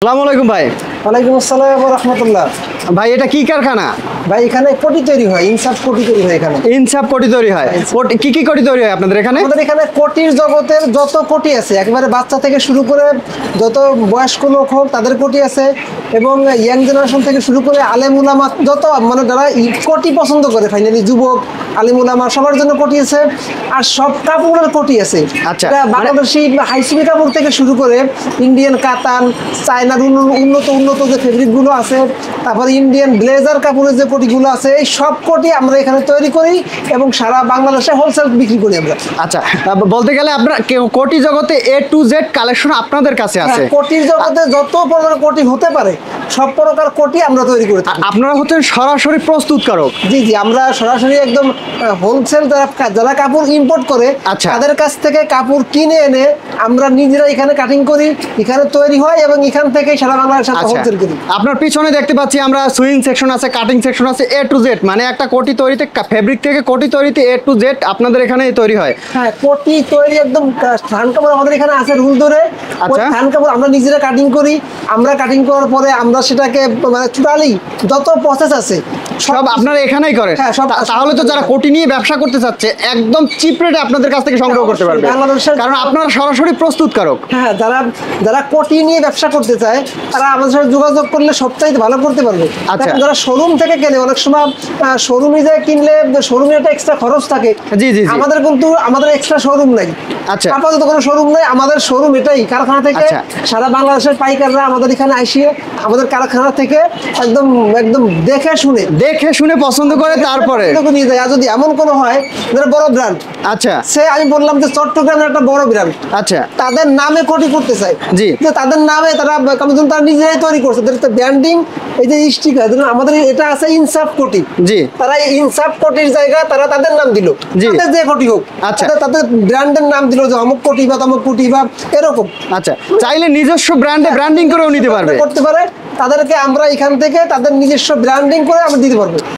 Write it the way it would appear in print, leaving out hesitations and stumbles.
আসসালামু আলাইকুম ভাই। ওয়ালাইকুম আসসালাম ওয়া রাহমাতুল্লাহ। ভাই এটা কি কারখানা? ভাই এখানে কোটি তৈরি হয়, ইনসাফ কোটি তৈরি হয় এখানে। ইনসাফ কোটি তৈরি হয়। কি কি কোটি তৈরি হয় আপনাদের এখানে? আমাদের এখানে কোটির জগতের যত কোটি আছে, একেবারে বাচ্চা থেকে শুরু করে যত বয়স্ক লোক হোক তাদের কোটি আছে, এবং ইয়াং জেনারেশন থেকে শুরু করে আলেম উলামা যত মানে যারা কোটি পছন্দ করে, ফাইনালি যুবক আলেম উলামা সবার জন্য কোটি আছে। আর সব কাপড়ের কোটি আছে। আচ্ছা, বাংলাদেশি হাইসুমি কাপড় থেকে শুরু করে ইন্ডিয়ান কাতান, চায়নার উন্নত উন্নত যে ফেব্রিকগুলো আছে, তারপরে ইন্ডিয়ান ব্লেজার কাপড়ের যে কোটিগুলো আছে, এই সব কোটি আমরা এখানে তৈরি করি এবং সারা বাংলাদেশে হোলসেল বিক্রি করি আমরা। আচ্ছা, বলতে গেলে আপনার কোটি জগতে A to Z কালেকশন আপনাদের কাছে আছে। কোটির জগতে যত প্রকার কোটি হতে পারে সব প্রকার কোটি আমরা তৈরি করে থাকি। আপনারা হচ্ছেন সরাসরি প্রস্তুতকারক? জি জি, আমরা সরাসরি একদম হোলসেল যারা কাপড় ইম্পোর্ট করে তাদের কাছ থেকে কাপড় কিনে এনে আমরা নিজেরা এখানে কাটিং করি, এখানে তৈরি হয় এবং এখান থেকে সারা বাংলাদেশে হোলসেল করি। আপনার পিছনে দেখতে পাচ্ছি আমরা সুইং সেকশন আছে, কাটিং সেকশন আছে, A to Z মানে একটা কোটি তৈরিতে ফেব্রিক থেকে কোটি তৈরিতে A to Z আপনাদের এখানেই তৈরি হয়। হ্যাঁ, কোটি তৈরি একদম থান কাপড় আমাদের এখানে আছে রুল ধরে। থান কাপড় আমরা নিজেরা কাটিং করি, আমরা কাটিং করার পরে আমরা সেটাকে মানে টোটালি যত প্রসেস আছে সব আপনারা এখানেই করেন। হ্যাঁ, সব। তাহলে তো যারা কোটি নিয়ে ব্যবসা করতে চাচ্ছে একদম চিপ রেটে আপনাদের কাছ থেকে সংগ্রহ করতে পারবে, কারণ আপনারা সরাসরি প্রস্তুতকারক। হ্যাঁ, যারা কোটি নিয়ে ব্যবসা করতে চায় তারা আমাদের সাথে যোগাযোগ করলে সবচাইতে ভালো করতে পারবে। আচ্ছা, যারা শোরুম থেকে কেনে, অনেক সময় শোরুমে যায় কিনলে শোরুমে একটা এক্সট্রা খরচ থাকে। জি জি, আমাদের কিন্তু আমাদের এক্সট্রা শোরুম নাই। আচ্ছা, আপাতত কোনো শোরুম নাই, আমাদের শোরুম এটাই কারখানা থেকে সারা বাংলাদেশের পাইকাররা আমাদের এখানে আসিয়ে আমাদের কারখানা থেকে একদম একদম দেখে শুনে পছন্দ করে তারপরে নিয়ে যায়। আর যদি এমন কোনো হয় যারা বড় ব্র্যান্ড, আচ্ছা, সে আমি বললাম যে চট্টগ্রামের একটা বড় ব্র্যান্ড, আচ্ছা, তাদের নামে কোটি করতে চায়, জি, যে তাদের নামে তারা নিজেরাই তৈরি করছে, তাদের ব্র্যান্ডিং, এই যে স্টিকার আমাদের এটা আছে ইনসাফ কোটি, জি, তারা ইনসাফ কোটির জায়গায় তারা তাদের নাম দিল, তাদের যে কোটি হোক, আচ্ছা, তাদের ব্র্যান্ডের নাম দিল যে অমুক কোটি বা তমুক কোটি বা এরকম। আচ্ছা, চাইলে নিজস্ব ব্র্যান্ডে ব্র্যান্ডিং করেও নিতে পারবে, করতে পারে। তাদেরকে আমরা এখান থেকে তাদের নিজস্ব ব্র্যান্ডিং করে আমরা দিতে পারবো।